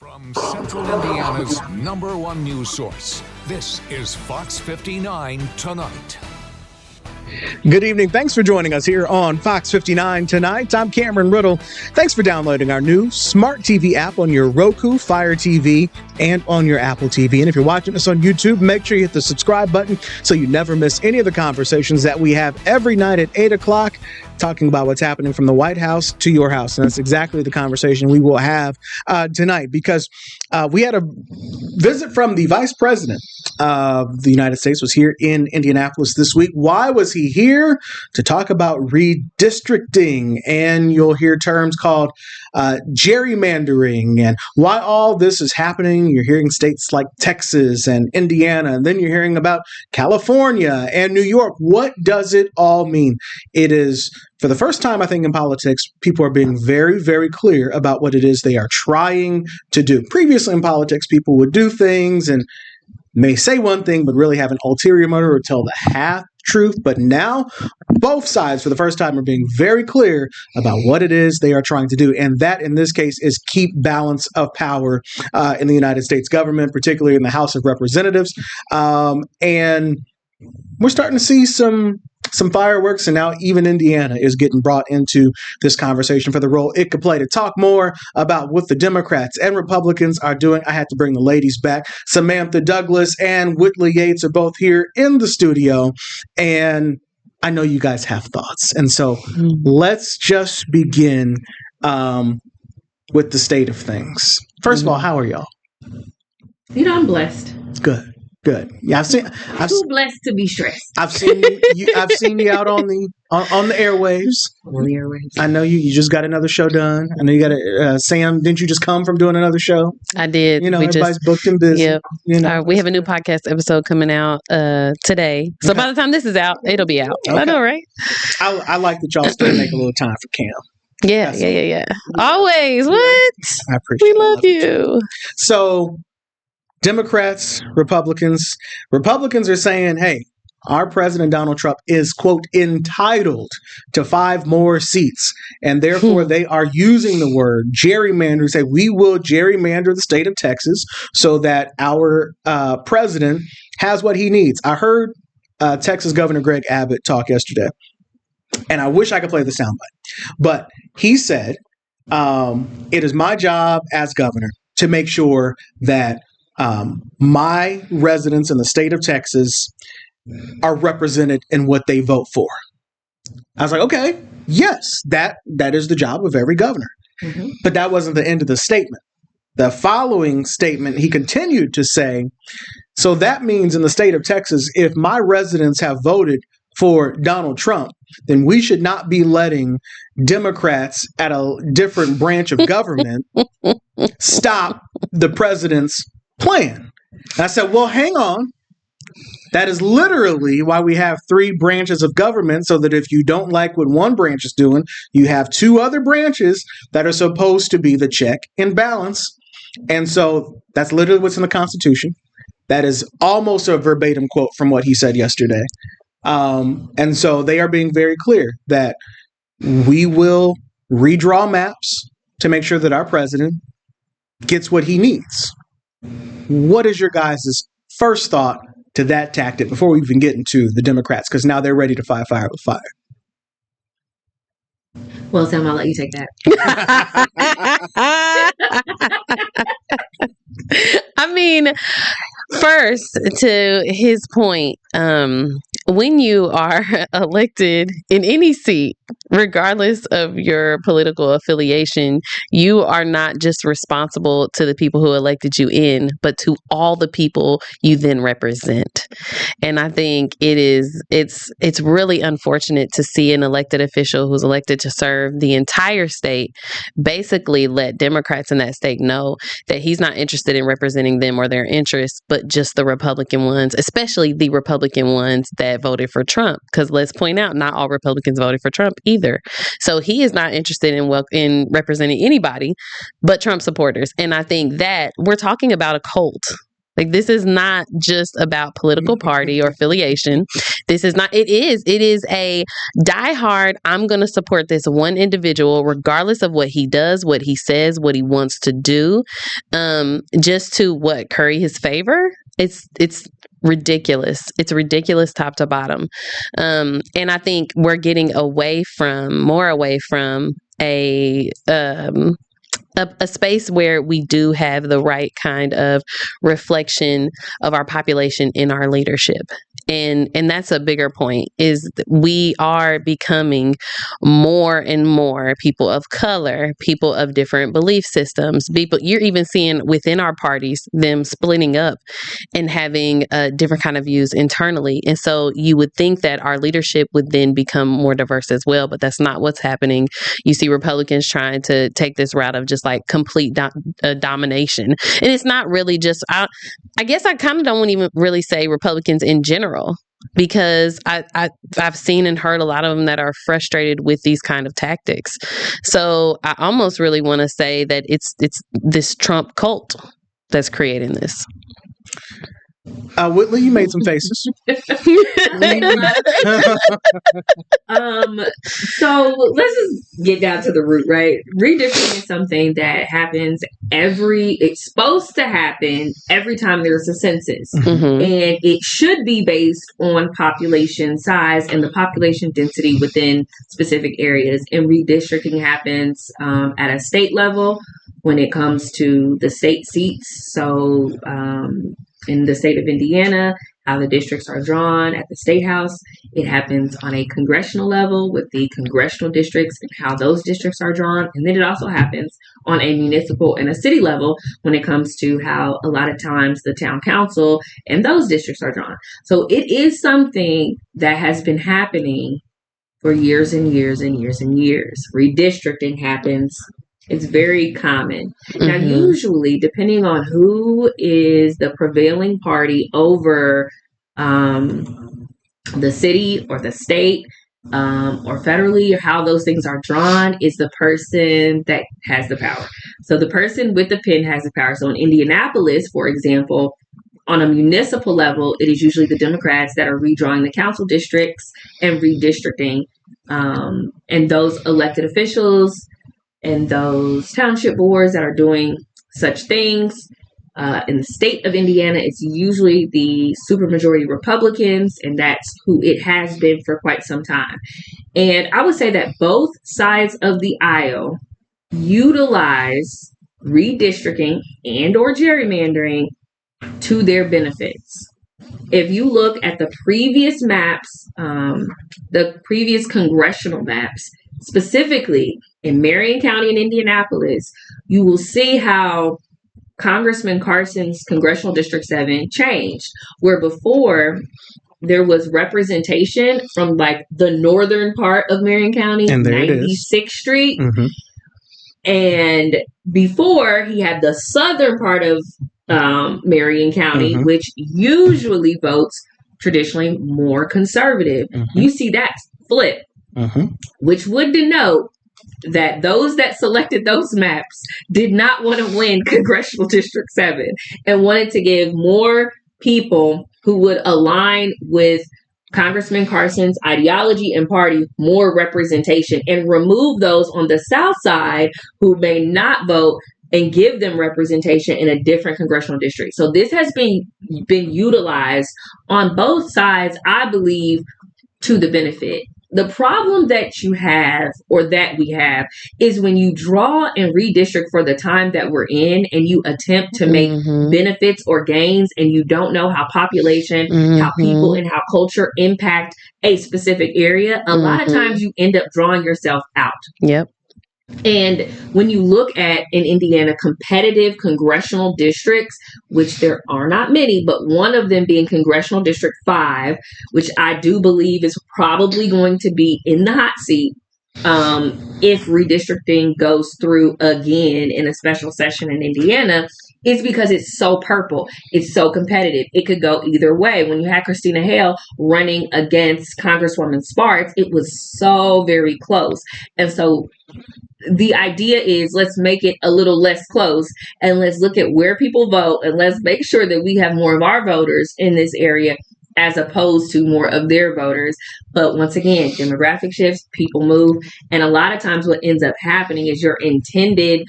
From Central Indiana's #1 news source, this is Fox 59 Tonight. Good evening. Thanks for joining us here on Fox 59 Tonight. I'm Cameron Riddle. Thanks for downloading our new Smart TV app on your Roku, Fire TV, and on your Apple TV. And if you're watching us on YouTube, make sure you hit the subscribe button so you never miss any of the conversations that we have every night at 8 o'clock, talking about what's happening from the White House to your house. And that's exactly the conversation we will have tonight, because we had a visit from the Vice President of the United States was here in Indianapolis this week. Why was he here? To talk about redistricting, and you'll hear terms called gerrymandering and why all this is happening. You're hearing states like Texas and Indiana, and then you're hearing about California and New York. What does it all mean? It is, for the first time, I think, in politics, people are being very, very clear about what it is they are trying to do. Previously in politics, people would do things and may say one thing, but really have an ulterior motive or tell the half truth. But now both sides, for the first time, are being very clear about what it is they are trying to do. And that, in this case, is keep balance of power in the United States government, particularly in the House of Representatives. And we're starting to see some fireworks, and now even Indiana is getting brought into this conversation for the role it could play. To talk more about what the Democrats and Republicans are doing, I had to bring the ladies back. Samantha Douglas and Whitley Yates are both here in the studio, and I know you guys have thoughts. And so let's just begin with the state of things. First of all, how are y'all? I'm blessed. Good. Yeah, I've seen. Too blessed to be stressed. I've seen you out on the airwaves. On the airwaves. I know you just got another show done. I know you got Sam. Didn't you just come from doing another show? I did. Everybody's booked and busy. Yep. We have a new podcast episode coming out today. So by the time this is out, it'll be out. Okay. I know, right? I like that y'all still make a little time for Cam. Yeah. Always. What? I appreciate. We love you. So, Democrats, Republicans are saying, hey, our president, Donald Trump, is, quote, entitled to 5 more seats. And therefore, they are using the word gerrymander, say we will gerrymander the state of Texas so that our president has what he needs. I heard Texas Governor Greg Abbott talk yesterday, and I wish I could play the soundbite. But he said, it is my job as governor to make sure that my residents in the state of Texas are represented in what they vote for. I was like, okay, yes, that is the job of every governor. Mm-hmm. But that wasn't the end of the statement. The following statement, he continued to say, so that means in the state of Texas, if my residents have voted for Donald Trump, then we should not be letting Democrats at a different branch of government stop the president's plan. And I said, well, hang on. That is literally why we have 3 branches of government, so that if you don't like what one branch is doing, you have 2 other branches that are supposed to be the check and balance. And so that's literally what's in the Constitution. That is almost a verbatim quote from what he said yesterday. And so they are being very clear that we will redraw maps to make sure that our president gets what he needs. What is your guys' first thought to that tactic before we even get into the Democrats? Because now they're ready to fight fire with fire. Well, Sam, I'll let you take that. I mean, first, to his point, when you are elected in any seat, regardless of your political affiliation, you are not just responsible to the people who elected you in, but to all the people you then represent. And I think it's really unfortunate to see an elected official who's elected to serve the entire state basically let Democrats in that state know that he's not interested in representing them or their interests, but just the Republican ones, especially the Republican ones that voted for Trump. Because let's point out, not all Republicans voted for Trump either. So he is not interested in representing anybody but Trump supporters. And I think that we're talking about a cult. Like, this is not just about political party or affiliation. This is not, it is a diehard, I'm going to support this one individual, regardless of what he does, what he says, what he wants to do, just to curry his favor. It's ridiculous. It's ridiculous top to bottom. And I think we're getting more away from a space where we do have the right kind of reflection of our population in our leadership. And that's a bigger point, is we are becoming more and more people of color, people of different belief systems. You're even seeing within our parties them splitting up and having different kind of views internally. And so you would think that our leadership would then become more diverse as well, but that's not what's happening. You see Republicans trying to take this route of just like complete domination. And it's not really just, I guess I kind of don't want to even really say Republicans in general, because I've seen and heard a lot of them that are frustrated with these kind of tactics. So I almost really want to say that it's this Trump cult that's creating this. Whitley, you made some faces. So let's just get down to the root, right? Redistricting is something that happens it's supposed to happen every time there's a census. Mm-hmm. And it should be based on population size and the population density within specific areas. And redistricting happens at a state level when it comes to the state seats. So, in the state of Indiana, how the districts are drawn at the state house. It happens on a congressional level with the congressional districts and how those districts are drawn. And then it also happens on a municipal and a city level when it comes to how a lot of times the town council and those districts are drawn. So it is something that has been happening for years and years and years and years. Redistricting happens. It's very common. Mm-hmm. Now, usually, depending on who is the prevailing party over the city or the state or federally, or how those things are drawn, is the person that has the power. So the person with the pen has the power. So in Indianapolis, for example, on a municipal level, it is usually the Democrats that are redrawing the council districts and redistricting. And those elected officials and those township boards that are doing such things. In the state of Indiana, it's usually the supermajority Republicans, and that's who it has been for quite some time. And I would say that both sides of the aisle utilize redistricting and or gerrymandering to their benefits. If you look at the previous maps, the previous congressional maps, specifically in Marion County and Indianapolis, you will see how Congressman Carson's Congressional District 7 changed, where before there was representation from like the northern part of Marion County, and 96th Street. Mm-hmm. And before he had the southern part of Marion County, mm-hmm. which usually votes traditionally more conservative. Mm-hmm. You see that flip, mm-hmm. which would denote that those that selected those maps did not want to win Congressional District 7 and wanted to give more people who would align with Congressman Carson's ideology and party more representation, and remove those on the South side who may not vote and give them representation in a different congressional district. So this has been utilized on both sides, I believe, to the benefit. The problem that you have, or that we have, is when you draw and redistrict for the time that we're in and you attempt to make mm-hmm. benefits or gains, and you don't know how population, mm-hmm. how people, and how culture impact a specific area, a mm-hmm. lot of times you end up drawing yourself out. Yep. And when you look at, in Indiana, competitive congressional districts, which there are not many, but one of them being Congressional District 5, which I do believe is probably going to be in the hot seat if redistricting goes through again in a special session in Indiana, is because it's so purple. It's so competitive. It could go either way. When you had Christina Hale running against Congresswoman Sparks, it was so very close. And so the idea is let's make it a little less close and let's look at where people vote and let's make sure that we have more of our voters in this area as opposed to more of their voters. But once again, demographic shifts, people move, and a lot of times what ends up happening is your intended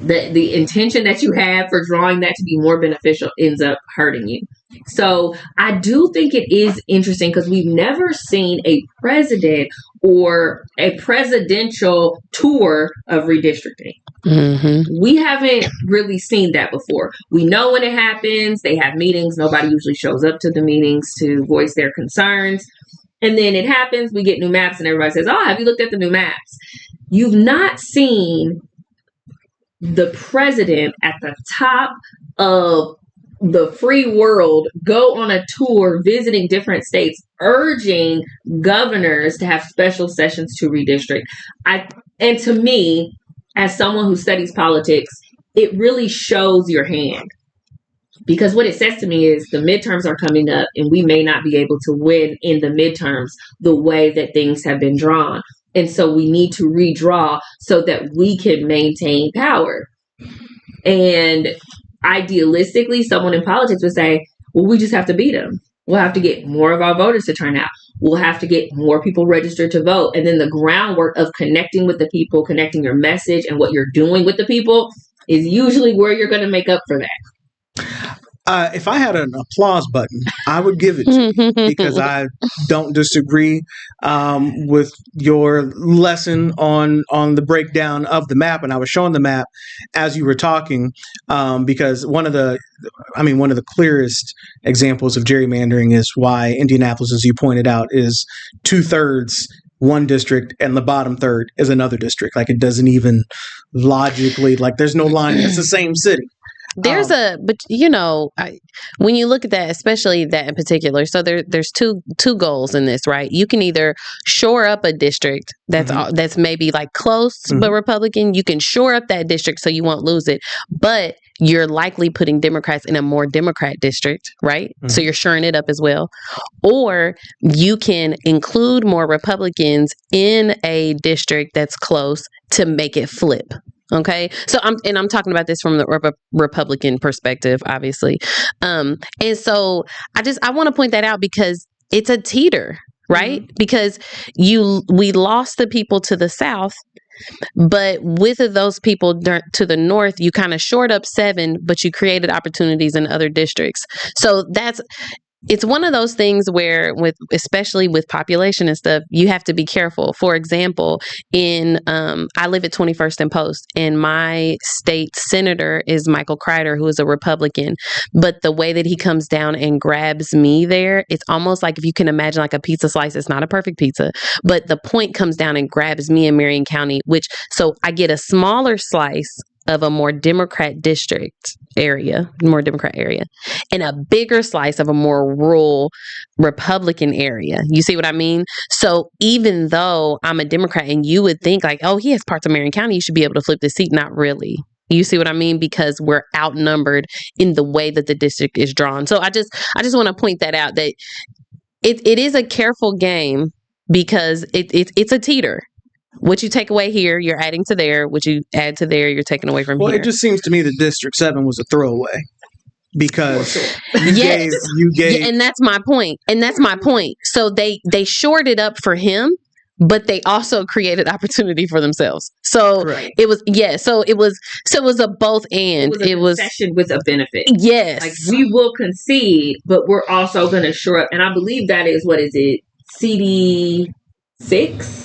the intention that you have for drawing that to be more beneficial ends up hurting you. So I do think it is interesting because we've never seen a president or a presidential tour of redistricting. Mm-hmm. We haven't really seen that before. We know when it happens, they have meetings. Nobody usually shows up to the meetings to voice their concerns. And then it happens, we get new maps and everybody says, oh, have you looked at the new maps? You've not seen the president at the top of the free world go on a tour visiting different states, urging governors to have special sessions to redistrict. And to me, as someone who studies politics, it really shows your hand. Because what it says to me is the midterms are coming up and we may not be able to win in the midterms the way that things have been drawn. And so we need to redraw so that we can maintain power. And idealistically, someone in politics would say, well, we just have to beat them. We'll have to get more of our voters to turn out. We'll have to get more people registered to vote. And then the groundwork of connecting with the people, connecting your message and what you're doing with the people is usually where you're going to make up for that. If I had an applause button, I would give it to you because I don't disagree with your lesson on the breakdown of the map. And I was showing the map as you were talking because one of the clearest examples of gerrymandering is why Indianapolis, as you pointed out, is 2/3 one district and the bottom third is another district. Like it doesn't even logically, like there's no line. It's the same city. But when you look at that, especially that in particular, so there's two goals in this, right? You can either shore up a district that's maybe like close but Republican. You can shore up that district so you won't lose it, but you're likely putting Democrats in a more Democrat district, right? So you're shoring it up as well. Or you can include more Republicans in a district that's close to make it flip. Okay. So I'm talking about this from the Republican perspective, obviously. And so I want to point that out because it's a teeter, right? Because we lost the people to the South, but with those people to the North, you kind of shored up 7, but you created opportunities in other districts. So it's one of those things where especially with population and stuff, you have to be careful. For example, I live at 21st and Post, and my state senator is Michael Crider, who is a Republican. But the way that he comes down and grabs me there, it's almost like if you can imagine like a pizza slice. It's not a perfect pizza, but the point comes down and grabs me in Marion County, so I get a smaller slice of a more Democrat area, and a bigger slice of a more rural Republican area. You see what I mean? So even though I'm a Democrat and you would think like, oh, he has parts of Marion County, you should be able to flip the seat. Not really. You see what I mean? Because we're outnumbered in the way that the district is drawn. So I just want to point that out, that it is a careful game because it's a teeter. What you take away here, you're adding to there. What you add to there, you're taking away from here. Well, it just seems to me that District 7 was a throwaway because you gave. And that's my point. So they shored it up for him, but they also created opportunity for themselves. So it was a both and. It was a concession with a benefit. Yes. Like we will concede, but we're also going to shore up. And I believe that is, what is it? CD6?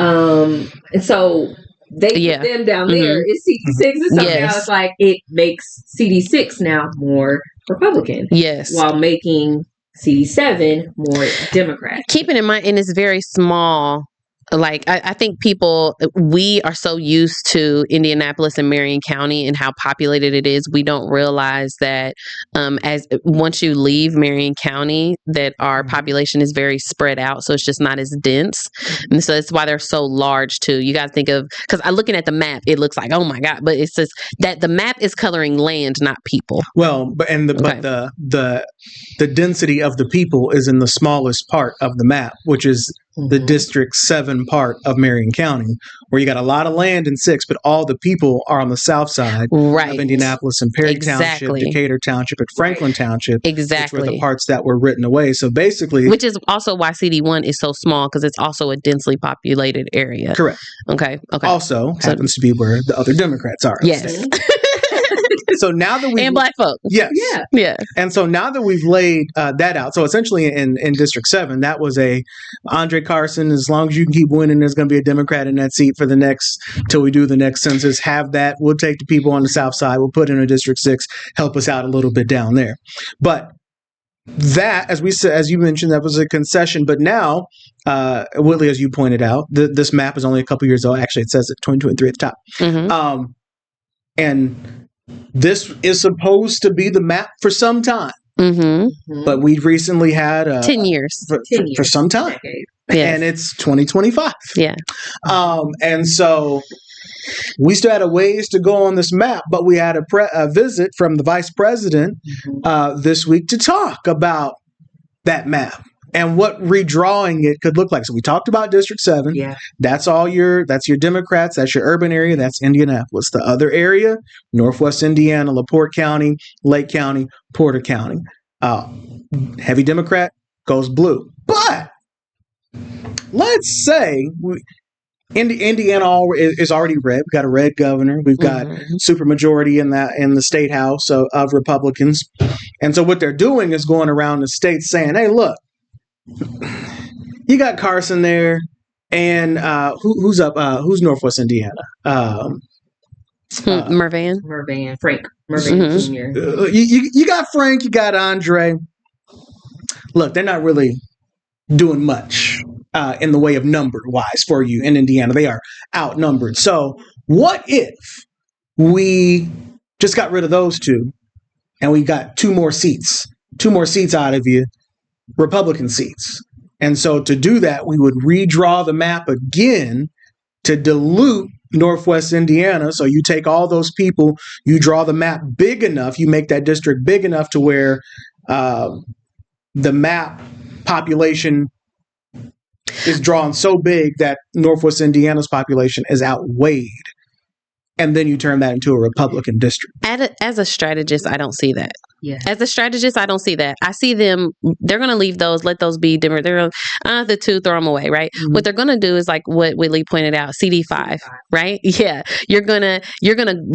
And so they put them down there. It's CD6, and so now it's like it makes CD6 now more Republican. Yes, while making CD7 more Democrat. Keeping in mind, and it's very small. Like I think we are so used to Indianapolis and Marion County and how populated it is, we don't realize that as once you leave Marion County, that our population is very spread out, so it's just not as dense, and so that's why they're so large too. You got to think of, because I'm looking at the map, it looks like, oh my God, but it's just that the map is coloring land, not people. Well, but the density of the people is in the smallest part of the map, which is the District 7 part of Marion County, where you got a lot of land in 6, but all the people are on the south side Right. of Indianapolis and Perry Exactly. Township, Decatur Township, and Franklin Township, which were Exactly. the parts that were written away. So basically, Which is also why CD1 is so small, because it's also a densely populated area. correct. Okay. Also happens to be where the other Democrats are. Yes. So now that we And black folks. yes, Yeah. Yeah. and so now that we've laid that out, so essentially in District 7, that was a Andre Carson. As long as you can keep winning, there's going to be a Democrat in that seat for the next till we do the next census. Have that. We'll take the people on the south side. We'll put in a District 6. Help us out a little bit down there. But that, as we said, as you mentioned, that was a concession. But now, Whitley, as you pointed out, this map is only a couple years old. Actually, it says it 2023 at the top. Mm-hmm. And this is supposed to be the map for some time. Mm-hmm. But we've recently had 10 years. for some time. Yes. And it's 2025. Yeah. And so we still had a ways to go on this map, but we had a visit from the vice president this week to talk about that map and what redrawing it could look like. So we talked about District 7. Yeah. That's your Democrats. That's your urban area. That's Indianapolis. The other area, Northwest Indiana, LaPorte County, Lake County, Porter County. Heavy Democrat goes blue. But let's say Indiana is already red. We've got a red governor. We've got supermajority in the state house of Republicans. And so what they're doing is going around the state saying, hey, look, you got Carson there, and who's up? Who's Northwest Indiana? Mervan. Frank Mervan Jr. You got Frank, you got Andre. Look, they're not really doing much in the way of number-wise for you in Indiana. They are outnumbered. So what if we just got rid of those two, and we got two more seats out of you, Republican seats? And so to do that, we would redraw the map again to dilute Northwest Indiana. So you take all those people, you draw the map big enough, you make that district big enough to where the map population is drawn so big that Northwest Indiana's population is outweighed. And then you turn that into a Republican district. As a strategist, I don't see that. Yeah. As a strategist, I don't see that. I see them, they're going to leave those, let those be different. They're the two, throw them away, right? Mm-hmm. What they're going to do is like what Whitley pointed out, CD5, right? Yeah. You're going to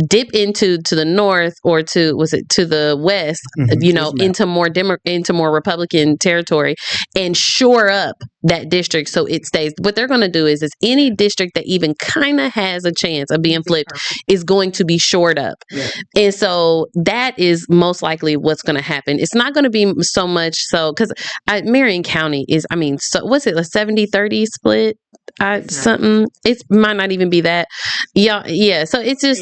dip into the north or to the west, into more Republican territory and shore up that district so it stays. What they're going to do is any district that even kind of has a chance of being flipped is going to be shored up. Yeah. And so that is most likely what's going to happen. It's not going to be so much so because Marion County is, so what's it, a 70-30 split? Something, it might not even be that. Yeah. So it's just,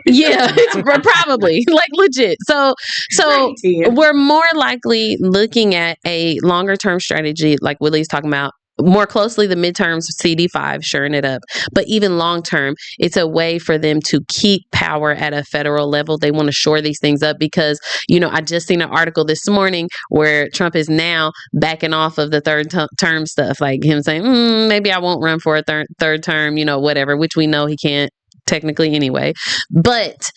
yeah, it's probably like legit. So we're more likely looking at a longer term strategy, like Willie's talking about, more closely the midterms, CD5, shoring it up. But even long term, it's a way for them to keep power at a federal level. They want to shore these things up because, I just seen an article this morning where Trump is now backing off of the third term stuff, like him saying, maybe I won't run for a third term, whatever, which we know he can't technically anyway. But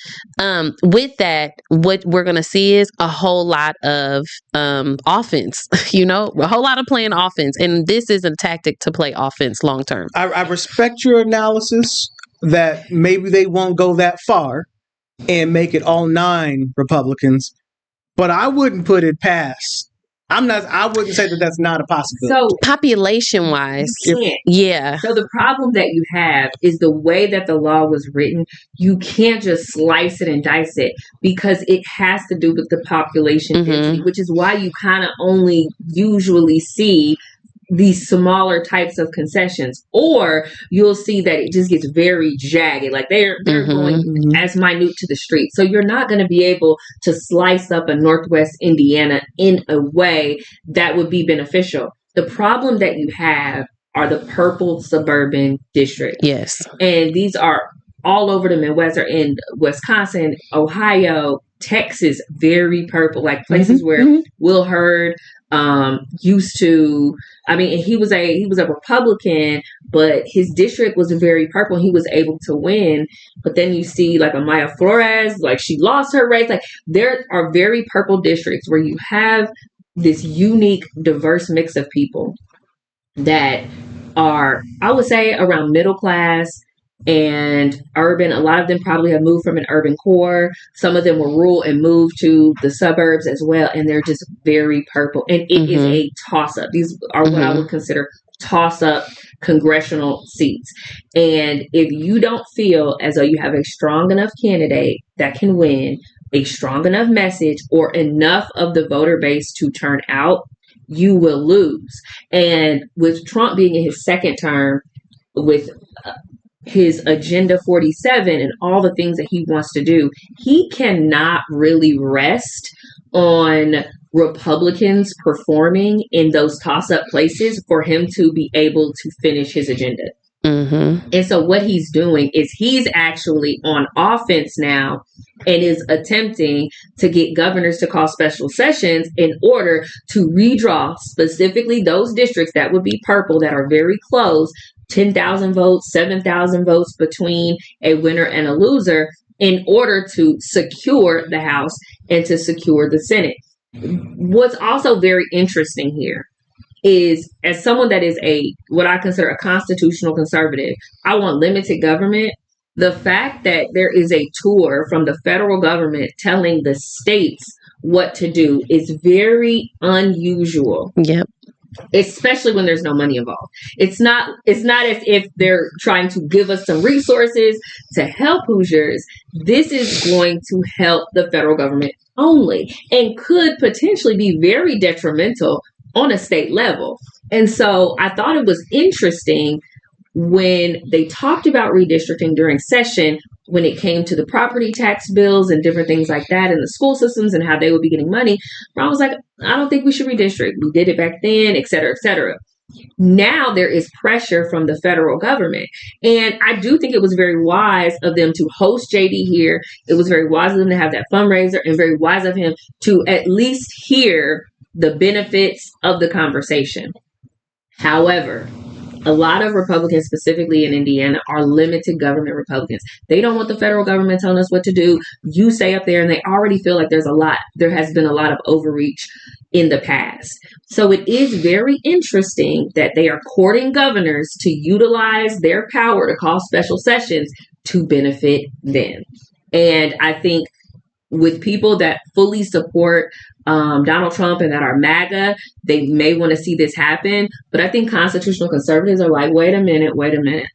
with that, what we're going to see is a whole lot of offense, a whole lot of playing offense. And this is a tactic to play offense long term. I respect your analysis that maybe they won't go that far and make it all 9 Republicans, but I wouldn't put it past. I wouldn't say that that's not a possibility. So population wise, yeah. So the problem that you have is the way that the law was written. You can't just slice it and dice it because it has to do with the population density, which is why you kind of only usually see these smaller types of concessions, or you'll see that it just gets very jagged. Like they're going as minute to the street. So you're not going to be able to slice up a Northwest Indiana in a way that would be beneficial. The problem that you have are the purple suburban districts. Yes. And these are all over the Midwest, or in Wisconsin, Ohio, Texas, very purple, like places where Will Hurd, used to. I mean, he was a Republican, but his district was very purple. He was able to win, but then you see like a Maya Flores, like she lost her race. Like there are very purple districts where you have this unique, diverse mix of people that are, I would say, around middle class and urban. A lot of them probably have moved from an urban core. Some of them were rural and moved to the suburbs as well. And they're just very purple. And it is a toss up. These are what I would consider toss up congressional seats. And if you don't feel as though you have a strong enough candidate that can win, a strong enough message, or enough of the voter base to turn out, you will lose. And with Trump being in his second term, with his Agenda 47 and all the things that he wants to do, he cannot really rest on Republicans performing in those toss-up places for him to be able to finish his agenda. And so what he's doing is he's actually on offense now and is attempting to get governors to call special sessions in order to redraw specifically those districts that would be purple, that are very close, 10,000 votes, 7,000 votes between a winner and a loser, in order to secure the House and to secure the Senate. What's also very interesting here is, as someone that is what I consider a constitutional conservative, I want limited government. The fact that there is a tour from the federal government telling the states what to do is very unusual. Yep. Especially when there's no money involved. It's not as if they're trying to give us some resources to help Hoosiers. This is going to help the federal government only, and could potentially be very detrimental on a state level. And so I thought it was interesting when they talked about redistricting during session, when it came to the property tax bills and different things like that, and the school systems and how they would be getting money. But I was like, I don't think we should redistrict. We did it back then, et cetera, et cetera. Now there is pressure from the federal government. And I do think it was very wise of them to host JD here. It was very wise of them to have that fundraiser, and very wise of him to at least hear the benefits of the conversation. However, a lot of Republicans, specifically in Indiana, are limited government Republicans. They don't want the federal government telling us what to do. You stay up there, and they already feel like there has been a lot of overreach in the past. So it is very interesting that they are courting governors to utilize their power to call special sessions to benefit them. And I think with people that fully support Donald Trump and that are MAGA, they may want to see this happen. But I think constitutional conservatives are like, wait a minute,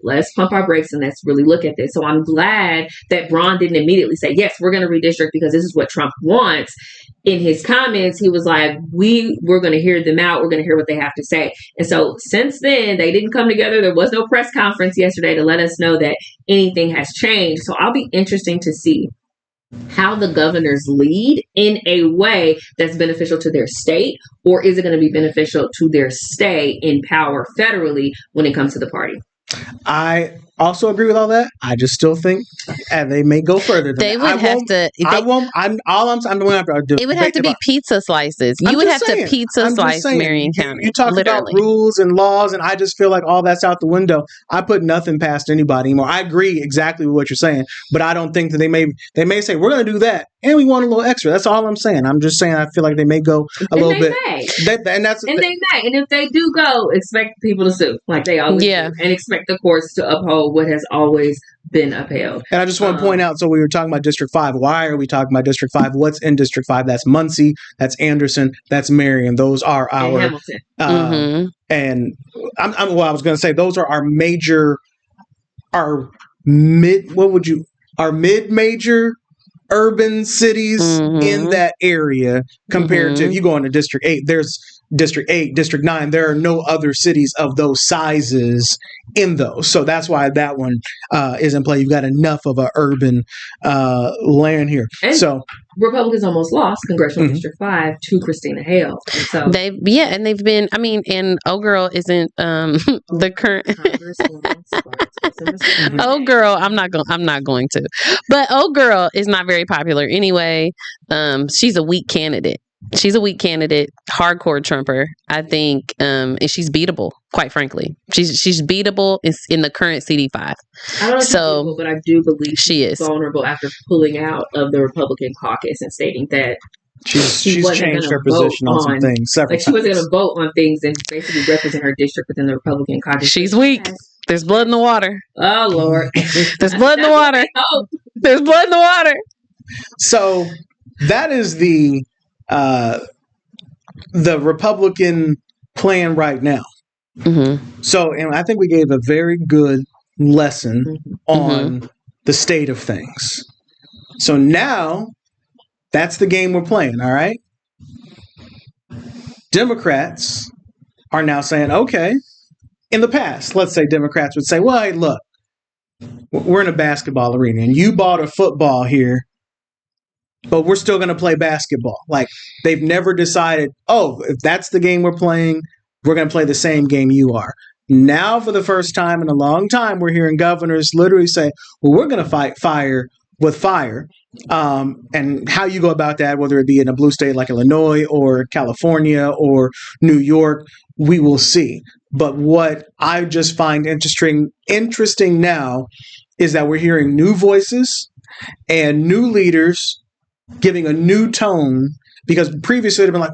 let's pump our brakes and let's really look at this. So I'm glad that Braun didn't immediately say, yes, we're going to redistrict because this is what Trump wants. In his comments, he was like, we're going to hear them out. We're going to hear what they have to say. And so since then, they didn't come together. There was no press conference yesterday to let us know that anything has changed. So I'll be interesting to see how the governors lead in a way that's beneficial to their state, or is it going to be beneficial to their stay in power federally when it comes to the party? I also agree with all that. I just still think they may go further than they that. would have to. I won't. I'm going to do. It would have to be pizza slices. You would have to pizza slice Marion County. You talk about rules and laws, and I just feel like all that's out the window. I put nothing past anybody anymore. I agree exactly with what you're saying, but I don't think that they may say we're going to do that, and we want a little extra. That's all I'm saying. I'm just saying I feel like they may go a little bit. They may, and if they do go, expect people to sue like they always do, and expect the courts to uphold what has always been upheld. And I just want to point out, so we were talking about District 5. Why are we talking about District 5? What's in District 5? That's Muncie, that's Anderson, that's Marion. Those are our Hamilton. And I was going to say those are our major, our mid-major urban cities in that area compared to if you go into District 8, there's District 8, District 9, there are no other cities of those sizes in those. So that's why that one is in play. You've got enough of an urban land here. And so Republicans almost lost Congressional District 5 to Christina Hale. So they've been, and Old Girl isn't the current Old Girl, I'm not going to. But Old Girl is not very popular anyway. She's a weak candidate. She's a weak candidate, hardcore Trumper, I think, and she's beatable. Quite frankly, she's beatable in the current CD5. I don't know if she's beatable, but I do believe she is vulnerable after pulling out of the Republican caucus and stating that she's changed her position on some things. Like she wasn't going to vote on things and basically represent her district within the Republican caucus. She's weak. There's blood in the water. Oh Lord, there's blood in the water. There's blood in the water. So that is the Republican plan right now. Mm-hmm. So, and I think we gave a very good lesson on the state of things. So now that's the game we're playing. All right. Democrats are now saying, okay, in the past, let's say Democrats would say, well, hey, look, we're in a basketball arena and you bought a football here, but we're still going to play basketball. Like, they've never decided, oh, if that's the game we're playing, we're going to play the same game you are. Now, for the first time in a long time, we're hearing governors literally say, well, we're going to fight fire with fire. And how you go about that, whether it be in a blue state like Illinois or California or New York, we will see. But what I just find interesting now is that we're hearing new voices and new leaders giving a new tone, because previously it had been like,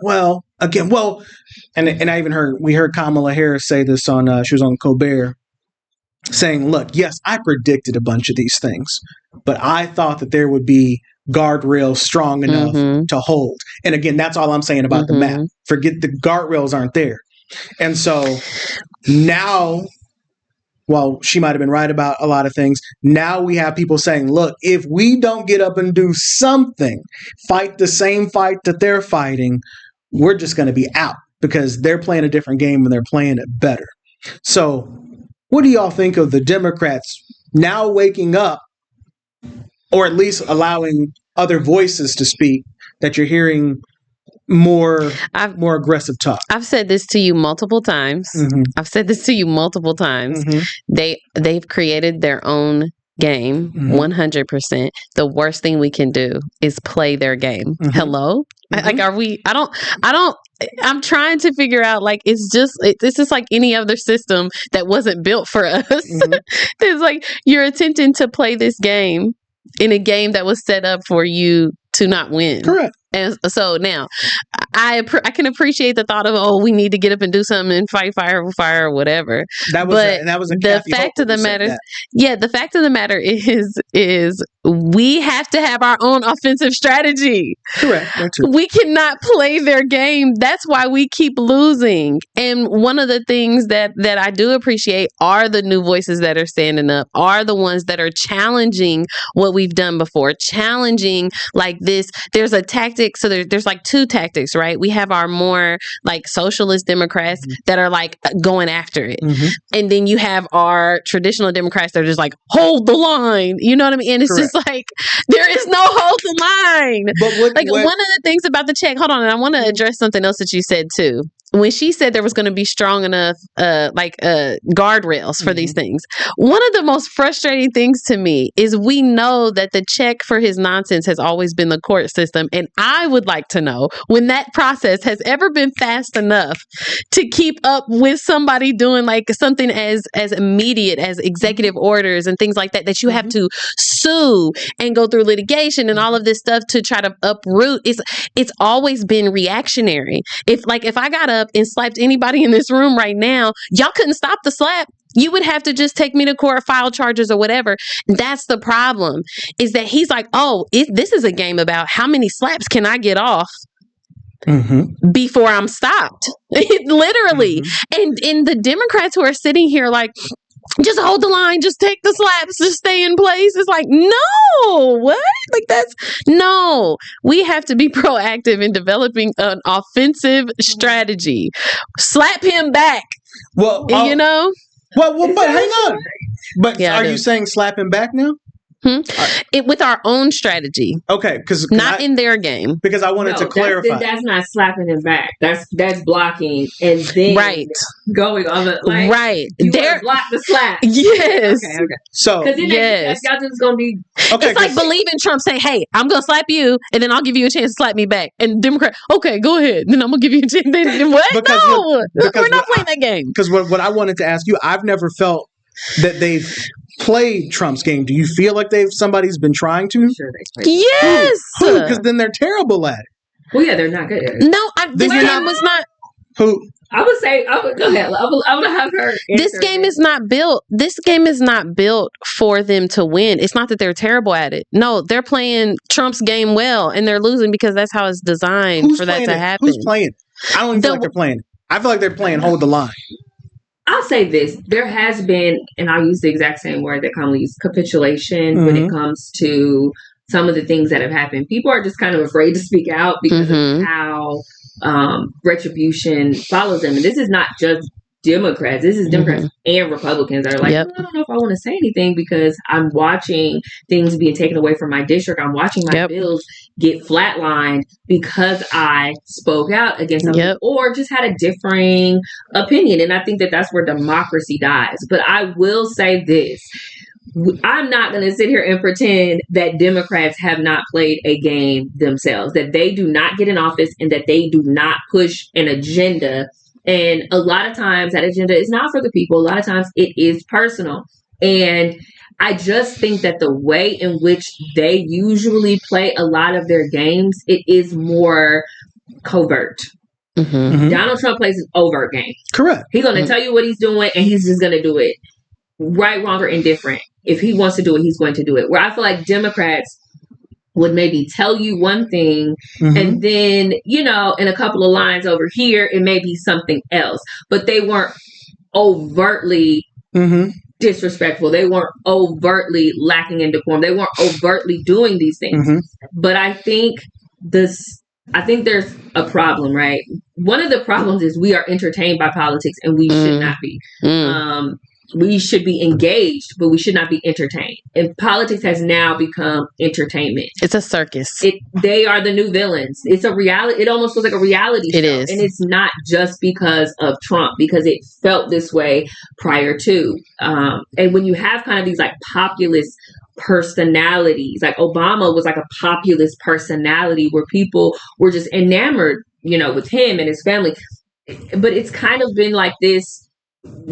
and I even heard Kamala Harris say this on she was on Colbert, saying, look, yes, I predicted a bunch of these things, but I thought that there would be guardrails strong enough to hold. And again, that's all I'm saying about the map. Forget the guardrails aren't there. And so now, while she might have been right about a lot of things, now we have people saying, look, if we don't get up and do something, fight the same fight that they're fighting, we're just going to be out, because they're playing a different game and they're playing it better. So what do y'all think of the Democrats now waking up, or at least allowing other voices to speak, that you're hearing more aggressive talk? I've said this to you multiple times. They've created their own game. 100%. The worst thing we can do is play their game. Hello? Like, are we? I'm trying to figure out, like, this is like any other system that wasn't built for us. It's like you're attempting to play this game in a game that was set up for you to not win. Correct. And so now I can appreciate the thought of, oh, we need to get up and do something and fight fire with fire or whatever. That was the fact of the matter. Yeah, the fact of the matter is we have to have our own offensive strategy. Correct. That's true. We cannot play their game. That's why we keep losing. And one of the things that I do appreciate are the new voices that are standing up, are the ones that are challenging what we've done before, challenging like this. There's a tactic. So there's like two tactics, right? We have our more like socialist Democrats that are like going after it. And then you have our traditional Democrats that are just like, hold the line. You know what I mean? And it's just like, there is no hold the line. But one of the things about the check, hold on, and I want to address something else that you said too. When she said there was going to be strong enough guardrails for these things, one of the most frustrating things to me is we know that the check for his nonsense has always been the court system. And I would like to know when that process has ever been fast enough to keep up with somebody doing like something as immediate as executive orders and things like that, that you have to sue and go through litigation and all of this stuff to try to uproot. It's always been reactionary. If I got up and slapped anybody in this room right now, y'all couldn't stop the slap. You would have to just take me to court, file charges or whatever. That's the problem, is that he's like, oh, this is a game about how many slaps can I get off before I'm stopped. Literally. And the Democrats who are sitting here like, just hold the line, just take the slaps, just stay in place. It's like, no, what? Like no. We have to be proactive in developing an offensive strategy. Slap him back. Well, you know? Well, but hang on. But yeah, are you saying slap him back now? With our own strategy, Okay, because not in their game. Because I wanted to clarify. That's not slapping him back. That's blocking and then going on the You want to block the slap. Yes. Okay. So because then y'all just gonna be. Okay, it's like believing Trump saying, "Hey, I'm gonna slap you, and then I'll give you a chance to slap me back." And Democrat, okay, go ahead. Then I'm gonna give you a chance. Then what? We're not playing that game. Because what I wanted to ask you, I've never felt that they've played Trump's game. Do you feel like somebody's been trying to? I'm sure they played. Yes, because then they're terrible at it. Well, yeah, they're not good at it. No, this game was not. Who? I would say, go ahead. I would have her. This game is not built. This game is not built for them to win. It's not that they're terrible at it. No, they're playing Trump's game well, and they're losing because that's how it's designed for that to happen. Who's playing? I don't even feel like they're playing. I feel like they're playing hold the line. I'll say this. There has been, and I'll use the exact same word that commonly used, capitulation when it comes to some of the things that have happened. People are just kind of afraid to speak out because of how retribution follows them. And this is not just Democrats. This is Democrats and Republicans that are like, I don't know if I want to say anything because I'm watching things being taken away from my district. I'm watching my bills get flatlined because I spoke out against something or just had a differing opinion. And I think that that's where democracy dies. But I will say this. I'm not going to sit here and pretend that Democrats have not played a game themselves, that they do not get in office and that they do not push an agenda. And a lot of times that agenda is not for the people. A lot of times it is personal. And I just think that the way in which they usually play a lot of their games, it is more covert. Donald Trump plays an overt game. Correct. He's going to tell you what he's doing and he's just going to do it. Right, wrong, or indifferent. If he wants to do it, he's going to do it. Where I feel like Democrats would maybe tell you one thing and then, in a couple of lines over here, it may be something else. But they weren't overtly disrespectful. They weren't overtly lacking in decorum. They weren't overtly doing these things. But I think there's a problem, right? One of the problems is we are entertained by politics and we should not be. We should be engaged, but we should not be entertained. And politics has now become entertainment. It's a circus. They are the new villains. It's a reality. It almost feels like a reality show. It is. And it's not just because of Trump, because it felt this way prior to. And when you have kind of these like populist personalities, like Obama was like a populist personality where people were just enamored, with him and his family. But it's kind of been like this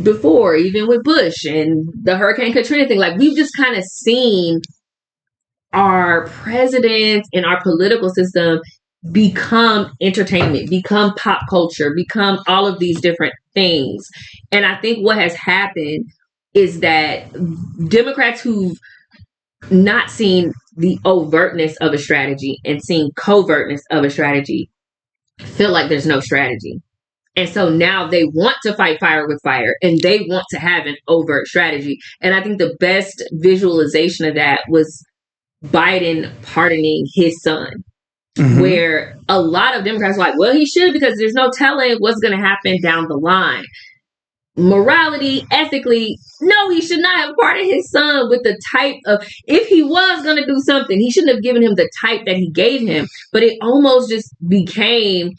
before, even with Bush and the Hurricane Katrina thing. Like, we've just kind of seen our presidents and our political system become entertainment, become pop culture, become all of these different things. And I think what has happened is that Democrats who've not seen the overtness of a strategy and seen covertness of a strategy feel like there's no strategy. And so now they want to fight fire with fire and they want to have an overt strategy. And I think the best visualization of that was Biden pardoning his son, where a lot of Democrats were like, well, he should, because there's no telling what's going to happen down the line. Morality, ethically, no, he should not have pardoned his son with the type of, if he was going to do something, he shouldn't have given him the type that he gave him. But it almost just became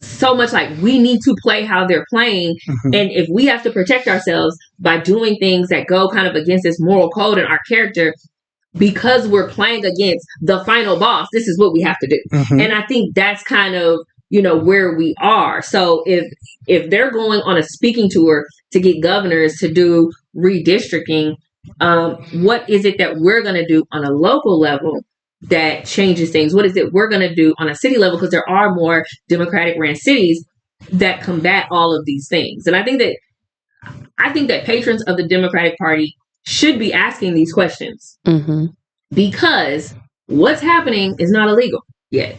so much like we need to play how they're playing. And if we have to protect ourselves by doing things that go kind of against this moral code and our character, because we're playing against the final boss, this is what we have to do. And I think that's kind of, where we are. So if they're going on a speaking tour to get governors to do redistricting, what is it that we're going to do on a local level that changes things? What is it we're going to do on a city level? Because there are more Democratic ran cities that combat all of these things. And I think that patrons of the Democratic Party should be asking these questions because what's happening is not illegal yet.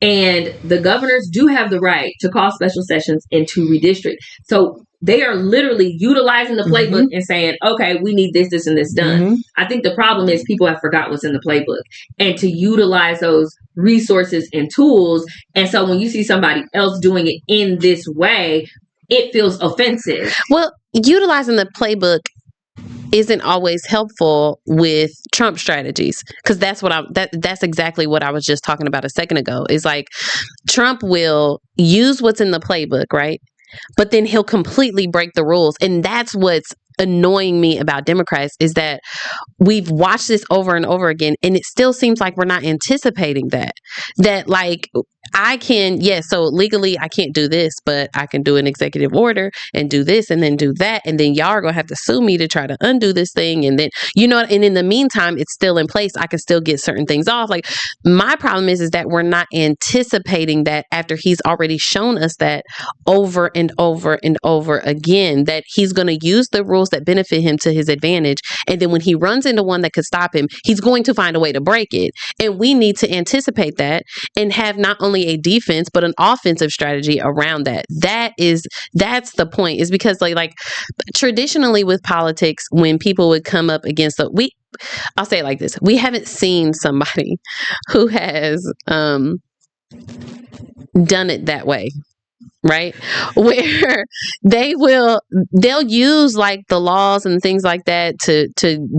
And the governors do have the right to call special sessions and to redistrict. So they are literally utilizing the playbook and saying, okay, we need this, this, and this done. I think the problem is people have forgot what's in the playbook and to utilize those resources and tools. And so when you see somebody else doing it in this way, it feels offensive. Well, utilizing the playbook isn't always helpful with Trump strategies, because that's exactly what I was just talking about a second ago. Is like Trump will use what's in the playbook, right? But then he'll completely break the rules, and that's what's annoying me about Democrats, is that we've watched this over and over again, and it still seems like we're not anticipating that like I can, yes, so legally I can't do this, but I can do an executive order and do this and then do that, and then y'all are gonna have to sue me to try to undo this thing, and then and in the meantime it's still in place. I can still get certain things off. Like, my problem is that we're not anticipating that after he's already shown us that over and over and over again, that he's going to use the rules that benefit him to his advantage, and then when he runs into one that could stop him, he's going to find a way to break it. And we need to anticipate that and have not only a defense but an offensive strategy around that. That's the point, is because like traditionally with politics, when people would come up against I'll say it like this: we haven't seen somebody who has done it that way, right? Where they'll use like the laws and things like that to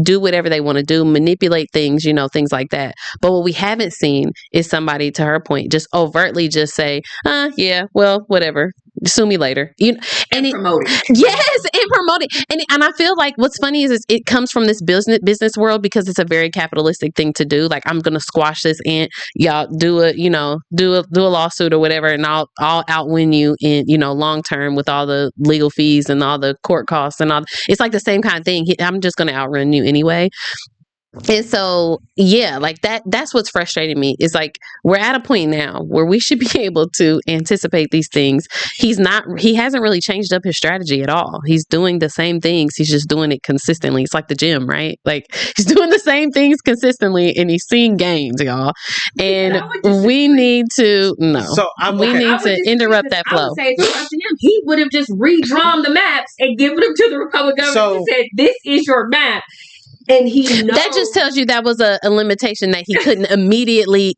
do whatever they want to do, manipulate things, things like that. But what we haven't seen is somebody, to her point, just overtly just say, yeah, well, whatever, sue me later. And promote it. Yes, and promote it. And I feel like what's funny is it comes from this business world, because it's a very capitalistic thing to do. Like, I'm gonna squash this ant, y'all do a lawsuit or whatever, and I'll outwin you in long term with all the legal fees and all the court costs and all. It's like the same kind of thing. I'm just gonna outrun you anyway. And so, yeah, like that's what's frustrating me, is like we're at a point now where we should be able to anticipate these things. He hasn't really changed up his strategy at all. He's doing the same things. He's just doing it consistently. It's like the gym, right? Like, he's doing the same things consistently, and he's seeing gains, y'all. And we need to interrupt that flow. I would say, if it was to him, he would have just redrawn the maps and given them to the Republican government and said, "This is your map." And he knows that just tells you that was a limitation that he couldn't immediately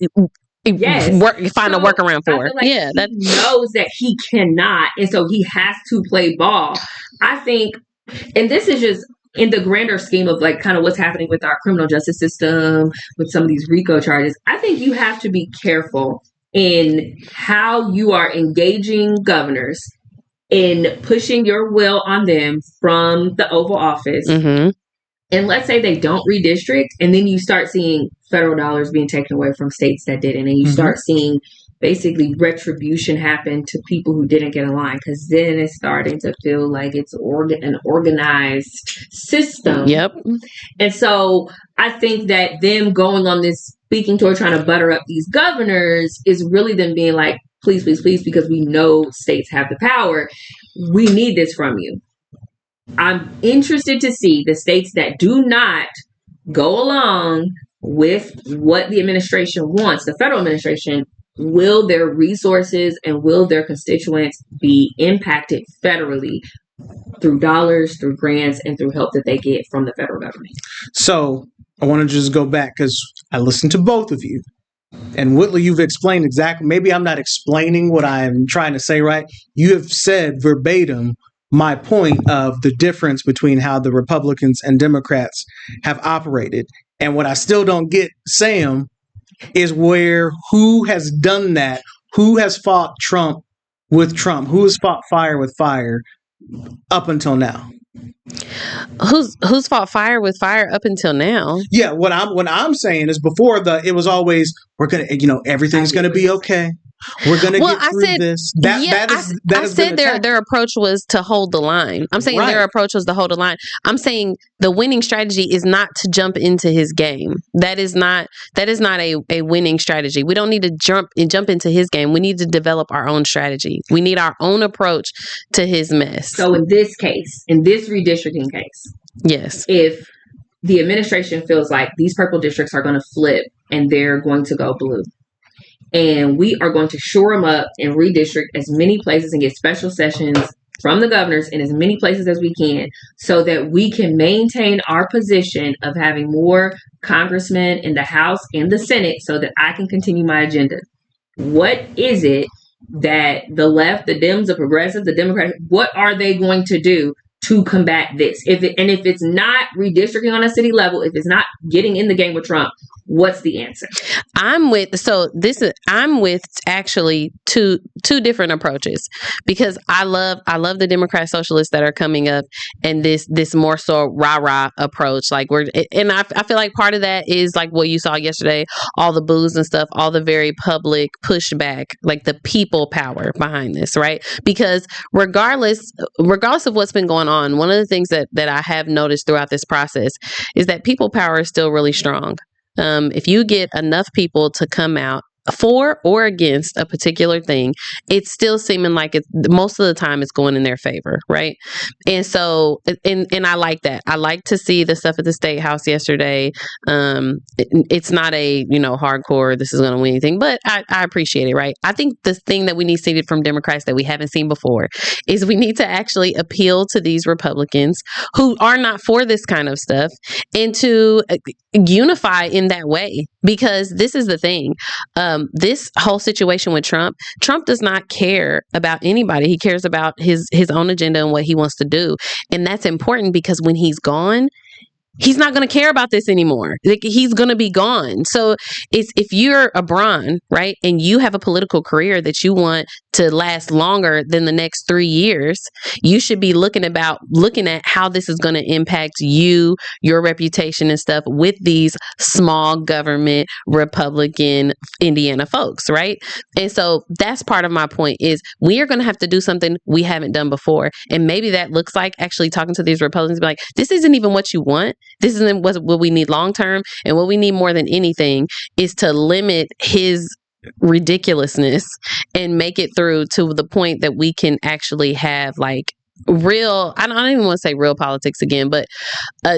find a workaround for. Like, he knows that he cannot, and so he has to play ball. I think, and this is just in the grander scheme of like kind of what's happening with our criminal justice system, with some of these RICO charges. I think you have to be careful in how you are engaging governors in pushing your will on them from the Oval Office. Mm-hmm. And let's say they don't redistrict, and then you start seeing federal dollars being taken away from states that didn't, and you start seeing basically retribution happen to people who didn't get in line, because then it's starting to feel like it's an organized system. Yep. And so I think that them going on this speaking tour, trying to butter up these governors, is really them being like, please, please, please, because we know states have the power. We need this from you. I'm interested to see the states that do not go along with what the administration wants, the federal administration. Will their resources and will their constituents be impacted federally through dollars, through grants, and through help that they get from the federal government? So I want to just go back, because I listened to both of you. And Whitley, you've explained exactly, maybe I'm not explaining what I'm trying to say right. You have said verbatim my point of the difference between how the Republicans and Democrats have operated. And what I still don't get, Sam, is who has done that? Who has fought Trump with Trump? Who has fought fire with fire up until now? Who's fought fire with fire up until now? Yeah, what I'm saying is before it was always, we're gonna, everything's gonna be okay. We're gonna get through this. I said their approach was to hold the line. I'm saying their approach was to hold the line. I'm saying the winning strategy is not to jump into his game. That is not a winning strategy. We don't need to jump into his game. We need to develop our own strategy. We need our own approach to his mess. So in this case, in this redistricting case, yes, if the administration feels like these purple districts are going to flip and they're going to go blue, and we are going to shore them up and redistrict as many places and get special sessions from the governors in as many places as we can, so that we can maintain our position of having more congressmen in the House and the Senate, so that I can continue my agenda. What is it that the left, the Dems, the progressives, the Democrats, what are they going to do to combat this? If it's not redistricting on a city level, if it's not getting in the game with Trump, what's the answer? I'm with actually two different approaches, because I love the Democrat socialists that are coming up, and this more so rah-rah approach. Like I feel like part of that is like what you saw yesterday, all the boos and stuff, all the very public pushback, like the people power behind this, right? Because regardless of what's been going on, one of the things that I have noticed throughout this process is that people power is still really strong. If you get enough people to come out for or against a particular thing, it's still seeming like most of the time it's going in their favor, right? And so, and I like that. I like to see the stuff at the State House yesterday. It's not a hardcore, this is going to win anything, but I appreciate it, right? I think the thing that we need seated from Democrats that we haven't seen before is we need to actually appeal to these Republicans who are not for this kind of stuff, and to unify in that way, because this is the thing. This whole situation with Trump does not care about anybody. He cares about his own agenda and what he wants to do. And that's important, because when he's gone, he's not going to care about this anymore. Like, he's going to be gone. So if you're a Bron, right, and you have a political career that you want to last longer than the next 3 years, you should be looking at how this is going to impact you, your reputation and stuff with these small government Republican Indiana folks, right? And so that's part of my point, is we are going to have to do something we haven't done before. And maybe that looks like actually talking to these Republicans, be like, this isn't even what you want. This isn't what we need long term. And what we need more than anything is to limit his ridiculousness and make it through to the point that we can actually have like real, I don't even want to say real politics again, but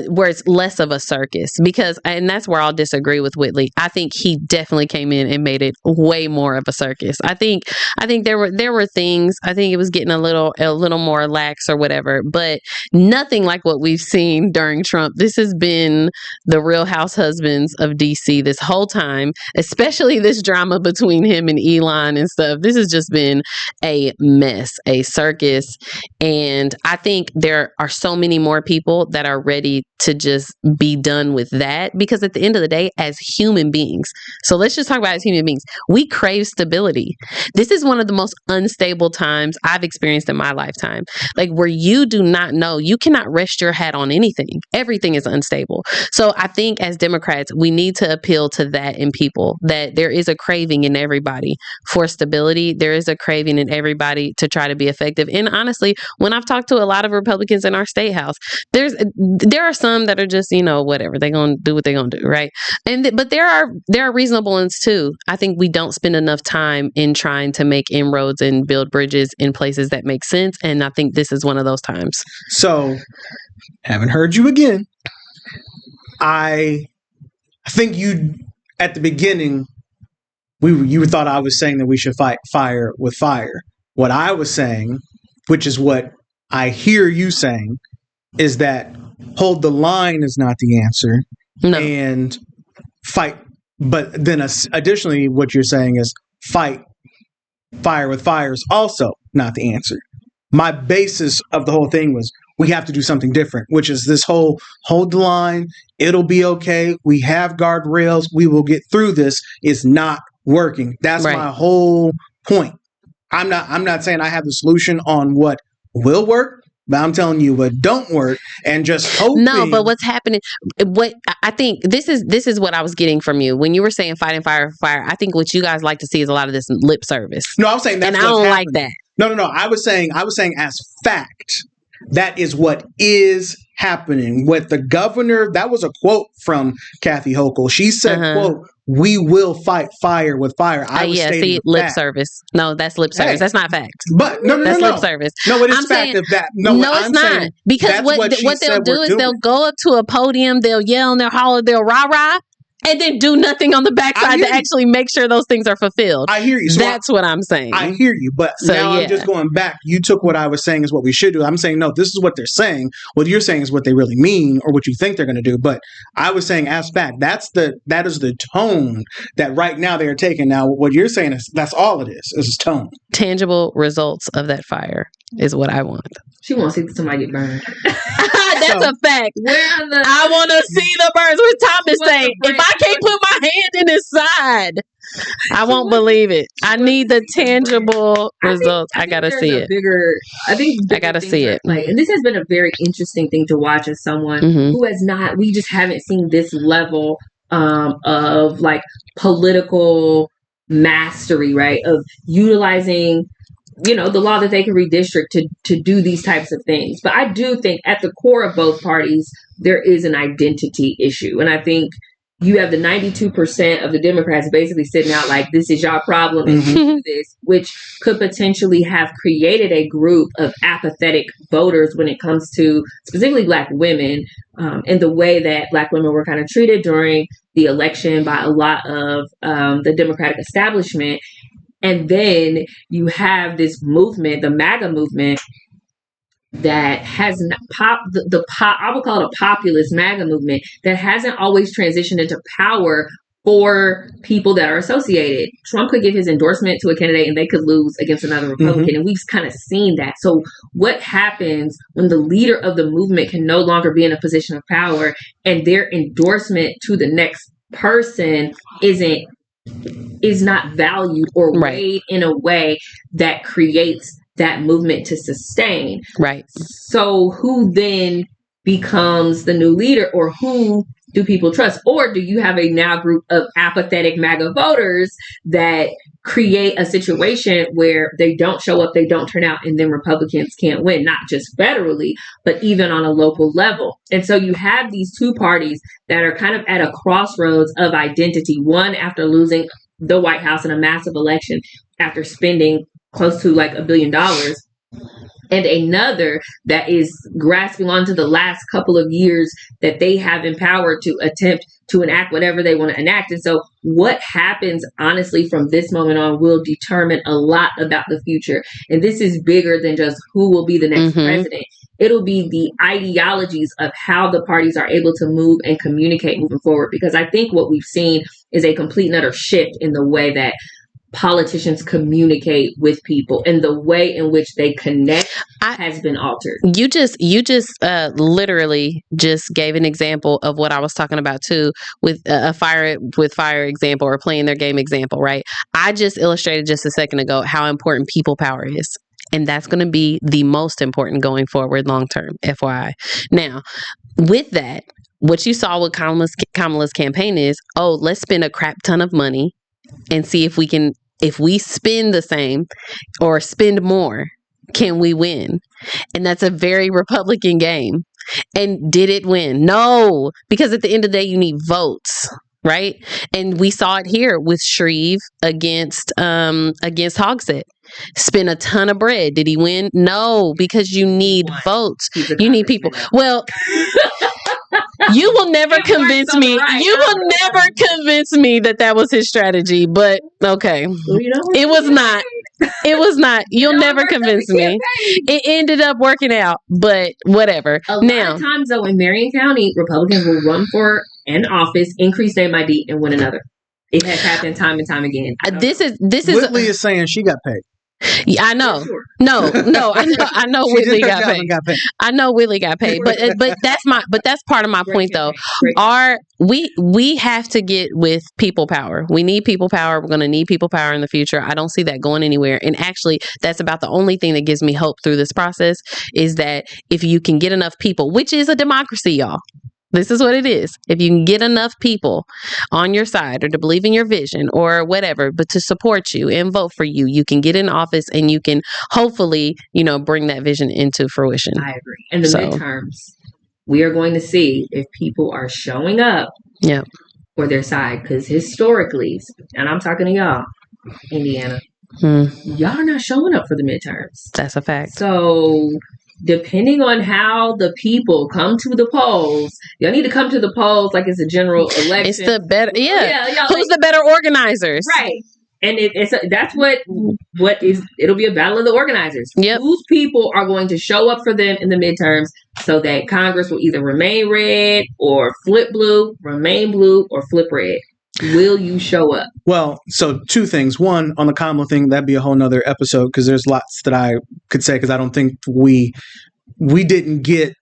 where it's less of a circus, and that's where I'll disagree with Whitley. I think he definitely came in and made it way more of a circus. I think there were things, I think it was getting a little more lax or whatever, but nothing like what we've seen during Trump. This has been the Real House Husbands of DC this whole time, especially this drama between him and Elon and stuff. This has just been a mess, a circus. And I think there are so many more people that are ready to just be done with that, because at the end of the day, as human beings, so let's just talk about as human beings, we crave stability. This is one of the most unstable times I've experienced in my lifetime, like where you do not know, you cannot rest your hat on anything. Everything is unstable. So I think as Democrats, we need to appeal to that in people, that there is a craving in everybody for stability. There is a craving in everybody to try to be effective. And honestly, when I've talked to a lot of Republicans in our state house, there are some that are just, whatever, they're going to do what they're going to do, right? But there are reasonable ones too. I think we don't spend enough time in trying to make inroads and build bridges in places that make sense, and I think this is one of those times. So, haven't heard you again. I think you, at the beginning, you thought I was saying that we should fight fire with fire. What I was saying, which is what I hear you saying, is that hold the line is not the answer, and fight. But then additionally, what you're saying is fight fire with fire is also not the answer. My basis of the whole thing was we have to do something different, which is this whole hold the line, it'll be okay, we have guardrails, we will get through this, is not working. That's right. My whole point. I'm not saying I have the solution on what will work, but I'm telling you what don't work, and just hoping. No, but what's happening, what I think this is what I was getting from you when you were saying fighting fire with fire. I think what you guys like to see is a lot of this lip service. No, I was saying that's, and I don't happening. Like that. No. I was saying as fact, that is what is happening. With the governor, that was a quote from Kathy Hochul. She said, quote, we will fight fire with fire. Lip service. No, that's lip service. Hey, that's not fact. But that's lip service. No, it is fact of that. No, it's not. Because what they'll do is they'll go up to a podium, they'll yell and they'll holler, they'll rah-rah, and then do nothing on the backside to actually make sure those things are fulfilled. I hear you. So that's what I'm saying. I hear you, but now I'm just going back. You took what I was saying is what we should do. I'm saying, no, this is what they're saying. What you're saying is what they really mean or what you think they're going to do. But I was saying as fact, that is the tone that right now they are taking. Now, what you're saying is that's all it is tone. Tangible results of that fire is what I want. She wants to see somebody get burned. That's a fact. I want to see the burns. What Thomas saying? If I can't put my hand in his side, I won't believe it. I need the tangible results. I gotta see it. I gotta see it. And this has been a very interesting thing to watch as someone who has not. We just haven't seen this level of like political mastery, right? Of utilizing, the law that they can redistrict to do these types of things. But I do think at the core of both parties, there is an identity issue. And I think you have the 92% of the Democrats basically sitting out like, this is your problem and you do this, which could potentially have created a group of apathetic voters when it comes to specifically Black women, and the way that Black women were kind of treated during the election by a lot of the Democratic establishment. And then you have this movement, the MAGA movement, that has I would call it a populist MAGA movement that hasn't always transitioned into power for people that are associated. Trump could give his endorsement to a candidate and they could lose against another Republican. And we've kind of seen that. So what happens when the leader of the movement can no longer be in a position of power and their endorsement to the next person is not valued or weighed in a way that creates that movement to sustain. Right. So who then becomes the new leader, or who do people trust? Or do you have a now group of apathetic MAGA voters that create a situation where they don't show up, they don't turn out, and then Republicans can't win, not just federally, but even on a local level. And so you have these two parties that are kind of at a crossroads of identity, one after losing the White House in a massive election, after spending close to like $1 billion, and another that is grasping onto the last couple of years that they have in power to attempt to enact whatever they want to enact. And so what happens, honestly, from this moment on will determine a lot about the future. And this is bigger than just who will be the next president. It'll be the ideologies of how the parties are able to move and communicate moving forward. Because I think what we've seen is a complete and utter shift in the way that politicians communicate with people, and the way in which they connect has been altered. You just literally just gave an example of what I was talking about too, with a fire example, or playing their game example, right? I just illustrated just a second ago how important people power is. And that's going to be the most important going forward long term, FYI. Now, with that, what you saw with Kamala's campaign is, let's spend a crap ton of money and see if we spend the same or spend more, can we win? And that's a very Republican game. And did it win? No, because at the end of the day, you need votes, right? And we saw it here with Shreve against Hogsett. Spent a ton of bread. Did he win? No, because you need votes. You need people. Well, you will never convince me. You will never convince me that was his strategy. But okay, it was not. It was not. You'll never convince me. It ended up working out, but whatever. A lot of times, though, in Marion County, Republicans will run for an office, increase their MID, and win another. It has happened time and time again. This is. Whitley is saying she got paid. Yeah, I know. Sure. No, I know Whitley got paid. I know Whitley got paid, but that's part of my point though. We have to get with people power. We need people power. We're going to need people power in the future. I don't see that going anywhere. And actually, that's about the only thing that gives me hope through this process, is that if you can get enough people, which is a democracy, y'all. This is what it is. If you can get enough people on your side, or to believe in your vision or whatever, but to support you and vote for you, you can get in office and you can hopefully, bring that vision into fruition. I agree. And the midterms, we are going to see if people are showing up for their side. Because historically, and I'm talking to y'all, Indiana, y'all are not showing up for the midterms. That's a fact. So depending on how the people come to the polls, y'all need to come to the polls like it's a general election. It's the better, Y'all, who's the better organizers? Right. And that's what is, it'll be a battle of the organizers. Yep. Whose people are going to show up for them in the midterms so that Congress will either remain red or flip blue, remain blue or flip red. Will you show up? Well, so two things. One, on the Kamala thing, that'd be a whole nother episode because there's lots that I could say because I don't think we didn't get,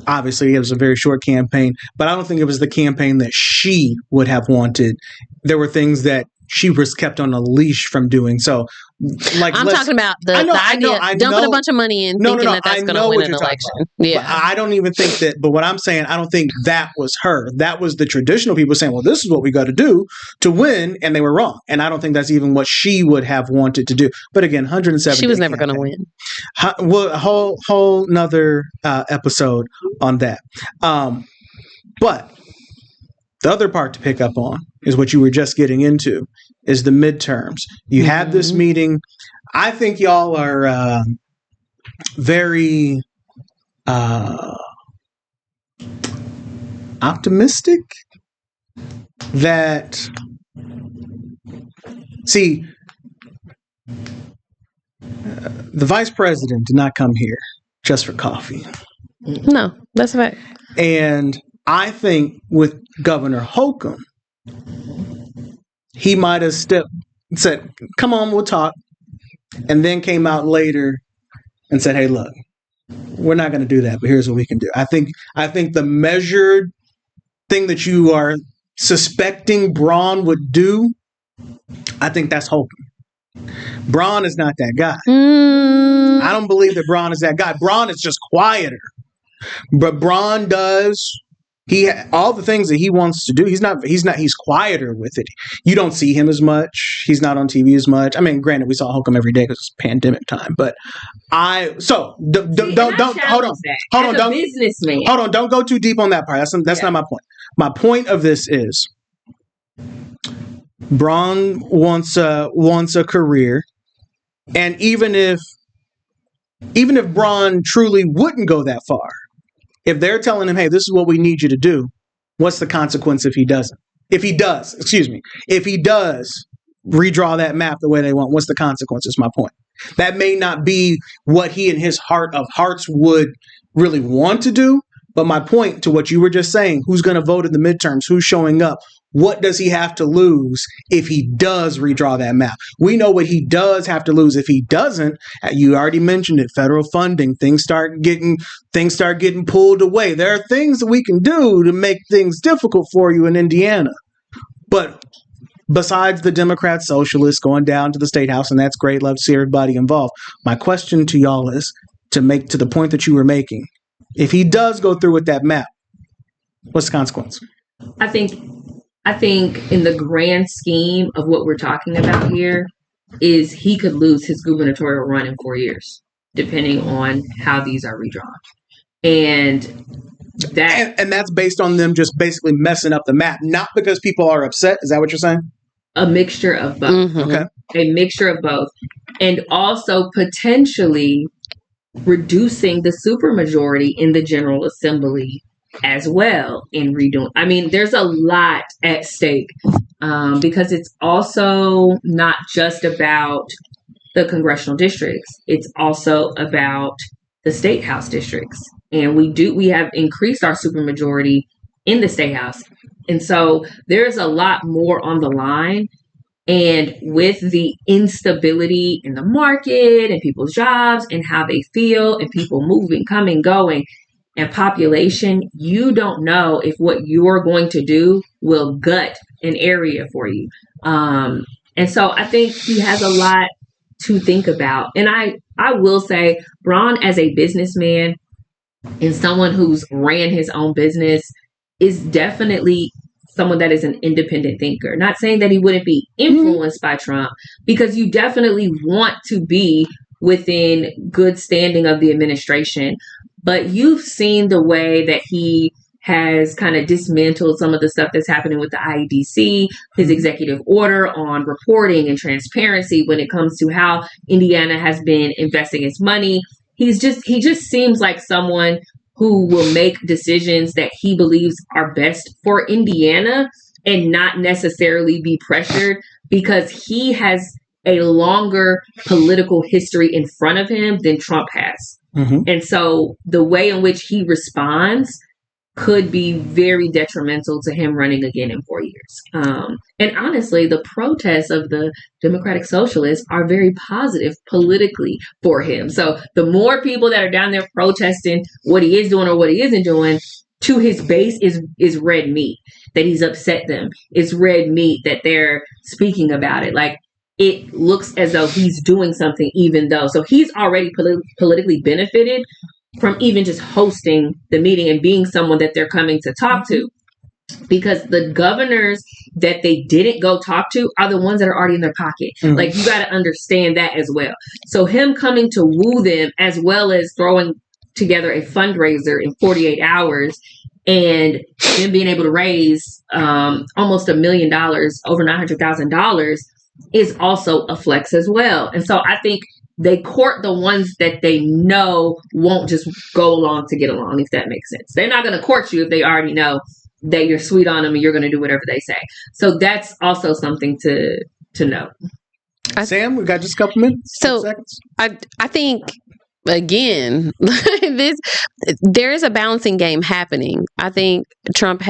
obviously it was a very short campaign, but I don't think it was the campaign that she would have wanted. There were things that she was kept on a leash from doing. So, like, I'm talking about the idea dumping a bunch of money in thinking that that's going to win an election. Yeah, but I don't even think that. But what I'm saying, I don't think that was her. That was the traditional people saying, "Well, this is what we got to do to win," and they were wrong. And I don't think that's even what she would have wanted to do. But again, 107. She was never going to win. Well, a whole nother episode on that. But the other part to pick up on is what you were just getting into, is the midterms. You had this meeting. I think y'all are very optimistic that, see, the vice president did not come here just for coffee. No, that's a fact. And I think with Governor Holcomb, he might have said, "Come on, we'll talk," and then came out later and said, "Hey, look, we're not going to do that, but here's what we can do." I think the measured thing that you are suspecting Braun would do, I think that's Holcomb. Braun is not that guy. I don't believe that Braun is that guy. Braun is just quieter, but Braun does. All the things that he wants to do, he's quieter with it. You don't see him as much. He's not on TV as much. I mean, granted, we saw Holcomb every day because it's pandemic time, but don't go too deep on that part. That's not my point. My point of this is Braun wants a career, and even if Braun truly wouldn't go that far, if they're telling him, "Hey, this is what we need you to do," what's the consequence if he doesn't? If he does redraw that map the way they want, what's the consequence is my point. That may not be what he in his heart of hearts would really want to do, but my point to what you were just saying, who's going to vote in the midterms, who's showing up, what does he have to lose if he does redraw that map? We know what he does have to lose if he doesn't. You already mentioned it, federal funding. Things start getting pulled away. There are things that we can do to make things difficult for you in Indiana. But besides the Democrats, socialists going down to the state house, and that's great, love to see everybody involved. My question to y'all is to make to the point that you were making. If he does go through with that map, what's the consequence? I think in the grand scheme of what we're talking about here is he could lose his gubernatorial run in 4 years, depending on how these are redrawn. And that's based on them just basically messing up the map, not because people are upset. Is that what you're saying? A mixture of both. Mm-hmm. Okay. A mixture of both. And also potentially reducing the supermajority in the General Assembly as well in redoing. I mean, there's a lot at stake because it's also not just about the congressional districts. It's also about the state house districts. And we have increased our supermajority in the state house. And so there's a lot more on the line. And with the instability in the market and people's jobs and how they feel and people moving, coming, going, and population, you don't know if what you're going to do will gut an area for you. And so I think he has a lot to think about. And I will say, Braun, as a businessman and someone who's ran his own business, is definitely someone that is an independent thinker. Not saying that he wouldn't be influenced by Trump, because you definitely want to be within good standing of the administration. But you've seen the way that he has kind of dismantled some of the stuff that's happening with the IEDC, his executive order on reporting and transparency when it comes to how Indiana has been investing its money he just seems like someone who will make decisions that he believes are best for Indiana and not necessarily be pressured because he has a longer political history in front of him than Trump has. Mm-hmm. And so the way in which he responds could be very detrimental to him running again in 4 years. And honestly, the protests of the Democratic Socialists are very positive politically for him. So the more people that are down there protesting what he is doing or what he isn't doing, to his base is red meat that he's upset them. It's red meat that they're speaking about it. Like, it looks as though he's doing something, even though. So he's already politically benefited from even just hosting the meeting and being someone that they're coming to talk to. Because the governors that they didn't go talk to are the ones that are already in their pocket. Mm-hmm. Like, you got to understand that as well. So him coming to woo them, as well as throwing together a fundraiser in 48 hours and then being able to raise almost $1 million, over $900,000, is also a flex as well. And so I think they court the ones that they know won't just go along to get along, if that makes sense. They're not going to court you if they already know that you're sweet on them and you're going to do whatever they say. So that's also something to know. Sam, we got just a couple minutes. So seconds. I think, again, there is a balancing game happening. I think Trump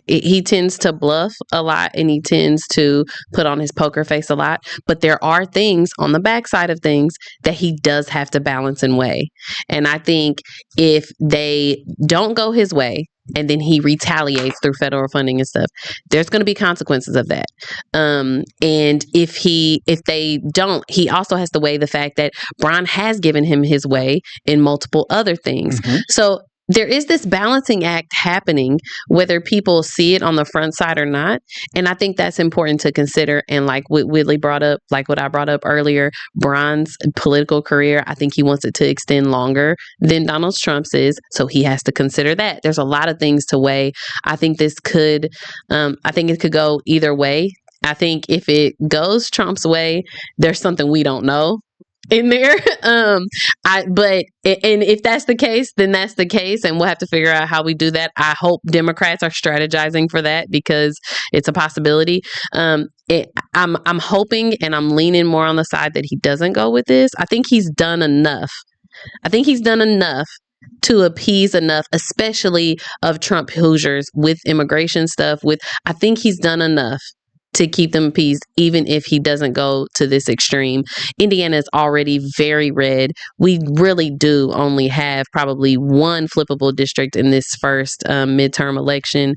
he tends to bluff a lot and he tends to put on his poker face a lot, but there are things on the backside of things that he does have to balance and weigh. And I think if they don't go his way, and then he retaliates through federal funding and stuff, there's going to be consequences of that. And if they don't, he also has to weigh the fact that Brian has given him his way in multiple other things. Mm-hmm. So there is this balancing act happening, whether people see it on the front side or not. And I think that's important to consider. And like what Whitley brought up, like what I brought up earlier, Brian's political career, I think he wants it to extend longer than Donald Trump's is. So he has to consider that. There's a lot of things to weigh. I think it could go either way. I think if it goes Trump's way, there's something we don't know in there. And if that's the case, then that's the case, and we'll have to figure out how we do that. I hope Democrats are strategizing for that because it's a possibility. I'm hoping and I'm leaning more on the side that he doesn't go with this. I think he's done enough. To appease enough, especially of Trump Hoosiers with immigration stuff. I think he's done enough to keep them appeased, even if he doesn't go to this extreme. Indiana is already very red. We really do only have probably one flippable district in this first midterm election.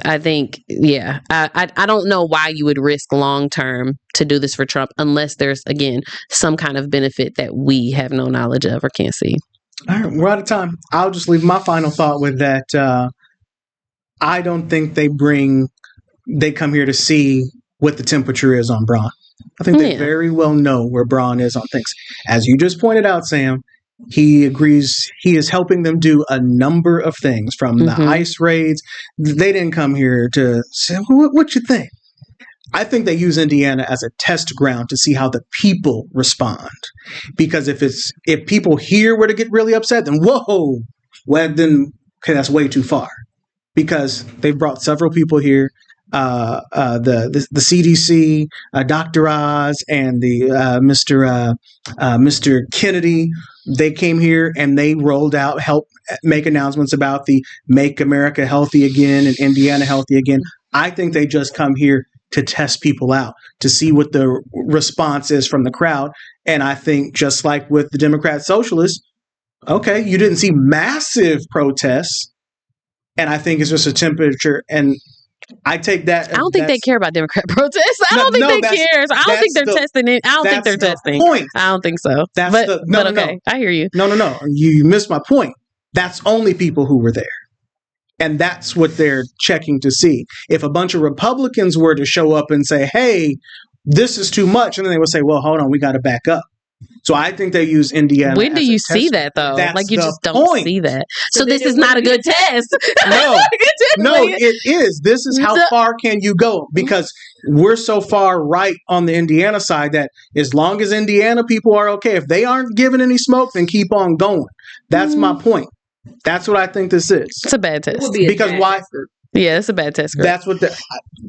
I think, yeah, I don't know why you would risk long term to do this for Trump unless there's, again, some kind of benefit that we have no knowledge of or can't see. All right, we're out of time. I'll just leave my final thought with that. I don't think they come here to see what the temperature is on Braun. I think they very well know where Braun is on things. As you just pointed out, Sam, he agrees he is helping them do a number of things from the ICE raids. They didn't come here to say, what you think? I think they use Indiana as a test ground to see how the people respond. Because if people here were to get really upset, then that's way too far. Because they've brought several people here. The CDC, Dr. Oz, and the Mr. Kennedy, they came here and they rolled out, helped make announcements about the Make America Healthy Again and Indiana Healthy Again. I think they just come here to test people out, to see what the response is from the crowd. And I think just like with the Democrat Socialists, okay, you didn't see massive protests. And I think it's just a temperature. And I take that. I don't think they care about Democrat protests. I don't think they care. I don't think they're testing it. I don't think they're testing. Point. I don't think so. But okay, I hear you. No. You missed my point. That's only people who were there. And that's what they're checking to see. If a bunch of Republicans were to show up and say, hey, this is too much, and then they would say, well, hold on, we got to back up. So I think they use Indiana. When do as a you test see script. that though? That's Like you the just don't point. see that. So then this it is not a wouldn't good test. No, no, Like, it is. This is how The- far can you go? Because we're so far right on the Indiana side that as long as Indiana people are okay, if they aren't giving any smoke, then keep on going. That's my point. That's what I think this is. It's a bad It test. would be a Because bad why- test group. Yeah, it's a bad test. That's what the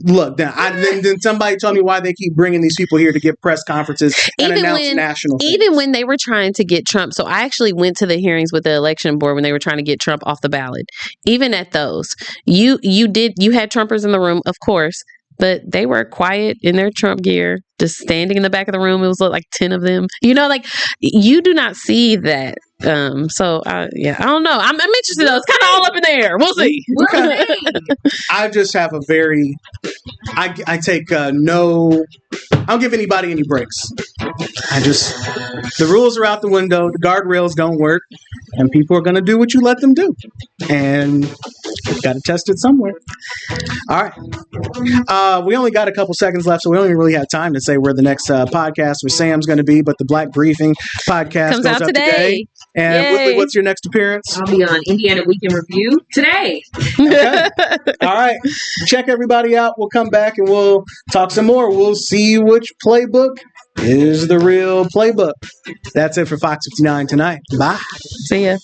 look. Then somebody tell me why they keep bringing these people here to give press conferences and Even announce when- national things. Even when they were trying to get Trump, so I actually went to the hearings with the election board when they were trying to get Trump off the ballot. Even at those, you had Trumpers in the room, of course, but they were quiet in their Trump gear, just standing in the back of the room. It was like 10 of them. Like you do not see that. So yeah, I don't know. I'm interested though. It's kind of all up in the air. We'll see. I just have a very, I take no, I don't give anybody any breaks. The rules are out the window. The guardrails don't work, and people are going to do what you let them do, and you've got to test it somewhere. All right. We only got a couple seconds left, so we don't even really have time to say where the next podcast with Sam's going to be, but the Black Briefing podcast Comes goes out up today. And Yay. Whitley, what's your next appearance? I'll be on Indiana Week in Review today. Okay. All right. Check everybody out. We'll come back and we'll talk some more. We'll see which playbook is the real playbook. That's it for Fox 59 tonight. Bye. See ya.